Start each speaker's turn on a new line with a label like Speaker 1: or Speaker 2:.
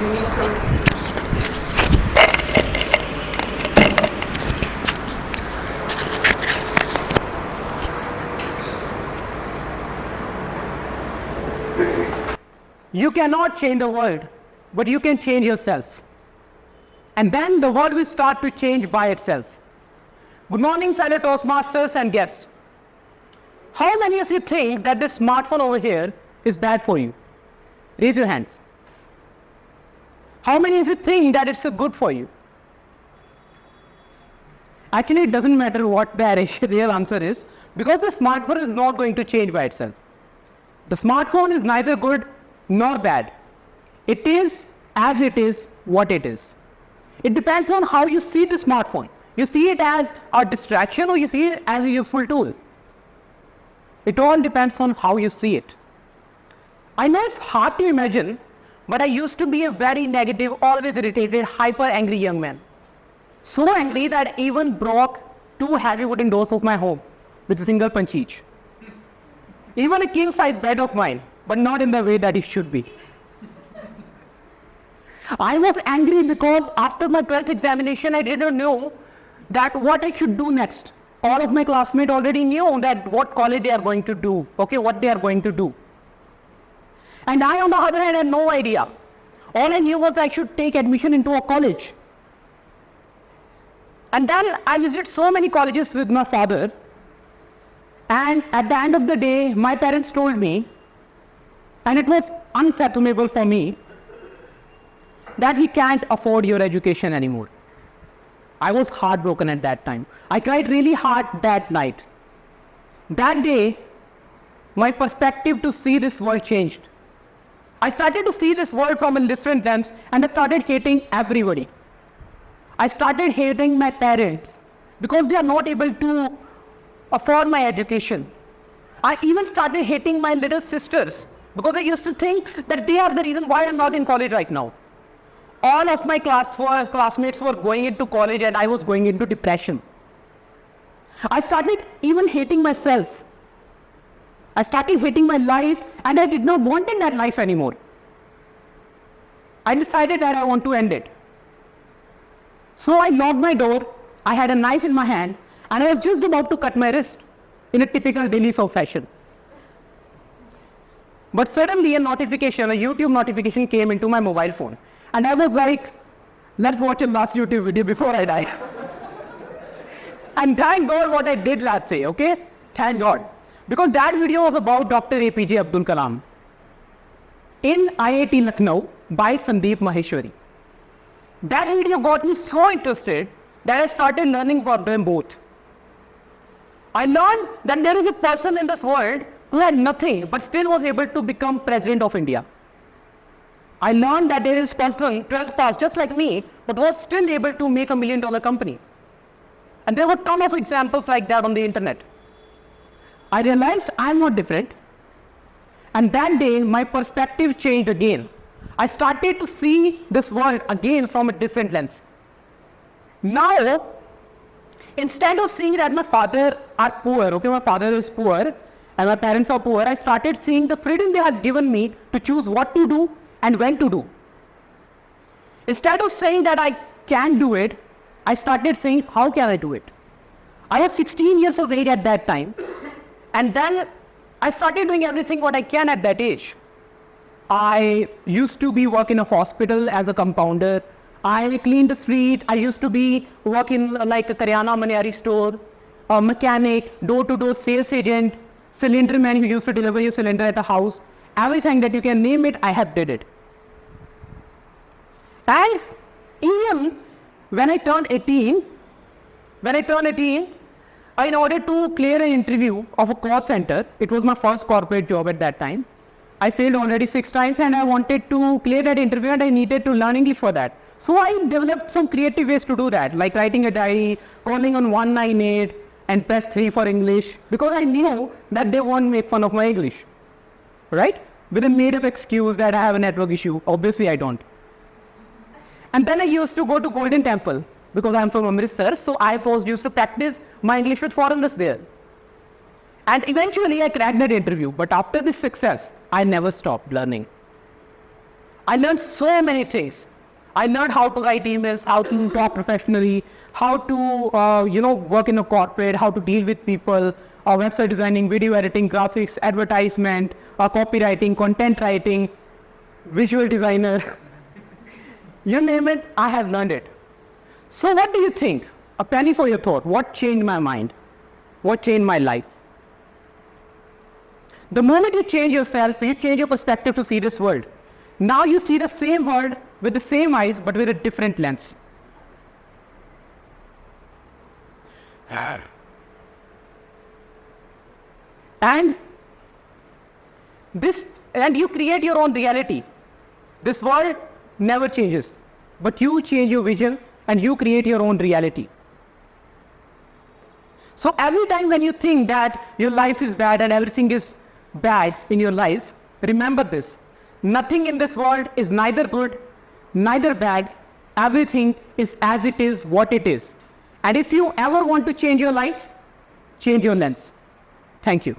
Speaker 1: you need some. You cannot change the world, but you can change yourself. And then the world will start to change by itself. Good morning, fellow Toastmasters and guests. How many of you think that this smartphone over here is bad for you? Raise your hands. How many of you think that it's good for you? Actually, it doesn't matter what the real answer is, because the smartphone is not going to change by itself. The smartphone is neither good nor bad. It is as it is what it is. It depends on how you see the smartphone. You see it as a distraction or you see it as a useful tool. It all depends on how you see it. I know it's hard to imagine, but I used to be a very negative, always irritated, hyper angry young man. So angry that I even broke 2 heavy wooden doors of my home with a single punch each. Even a king size bed of mine, but not in the way that it should be. I was angry because after my 12th examination, I didn't know that what I should do next. All of my classmates already knew that what college they are going to do, what they are going to do. And I, on the other hand, had no idea. All I knew was I should take admission into a college. And then I visited so many colleges with my father. And at the end of the day, my parents told me, and it was unfathomable for me, that we can't afford your education anymore. I was heartbroken at that time. I cried really hard that night. That day, my perspective to see this world changed. I started to see this world from a different lens, and I started hating everybody. I started hating my parents because they are not able to afford my education. I even started hating my little sisters because I used to think that they are the reason why I'm not in college right now. All of my classmates were going into college and I was going into depression. I started even hating myself. I started hating my life and I did not want in that life anymore. I decided that I want to end it. So I locked my door, I had a knife in my hand and I was just about to cut my wrist in a typical Daily Soap fashion. But suddenly a YouTube notification came into my mobile phone. And I was like, let's watch a last YouTube video before I die. And thank God what I did that day, okay? Thank God. Because that video was about Dr. APJ Abdul Kalam in IIT Lucknow by Sandeep Maheshwari. That video got me so interested that I started learning about them both. I learned that there is a person in this world who had nothing but still was able to become President of India. I learned that there is a person, 12th pass, just like me, but was still able to make $1 million company. And there were a ton of examples like that on the internet. I realized I'm not different. And that day, my perspective changed again. I started to see this world again from a different lens. Now, instead of seeing that my father are poor, my father is poor, and my parents are poor, I started seeing the freedom they have given me to choose what to do and when to do. Instead of saying that I can't do it, I started saying, how can I do it? I was 16 years of age at that time. And then I started doing everything what I can at that age. I used to be work in a hospital as a compounder. I cleaned the street. I used to be work in like a Karyana Maniari store, a mechanic, door-to-door sales agent, cylinder man who used to deliver your cylinder at the house. Everything that you can name it, I have did it. And even when I turned 18, in order to clear an interview of a call center, it was my first corporate job at that time. I failed already 6 times and I wanted to clear that interview and I needed to learn English for that. So I developed some creative ways to do that, like writing a diary, calling on 198 and press 3 for English, because I knew that they won't make fun of my English, right? With a made-up excuse that I have a network issue. Obviously I don't. And then I used to go to Golden Temple because I'm from Amritsar, so I used to practice my English with foreigners there. And eventually I cracked that interview, but after this success, I never stopped learning. I learned so many things. I learned how to write emails, how to talk professionally, how to work in a corporate, how to deal with people, website designing, video editing, graphics, advertisement, copywriting, content writing, visual designer. You name it, I have learned it. So what do you think? A penny for your thought. What changed my mind? What changed my life? The moment you change yourself, you change your perspective to see this world. Now you see the same world with the same eyes, but with a different lens. And you create your own reality. This world never changes, but you change your vision and you create your own reality. So every time when you think that your life is bad and everything is bad in your life, remember this. Nothing in this world is neither good, neither bad. Everything is as it is, what it is. And if you ever want to change your life, change your lens. Thank you.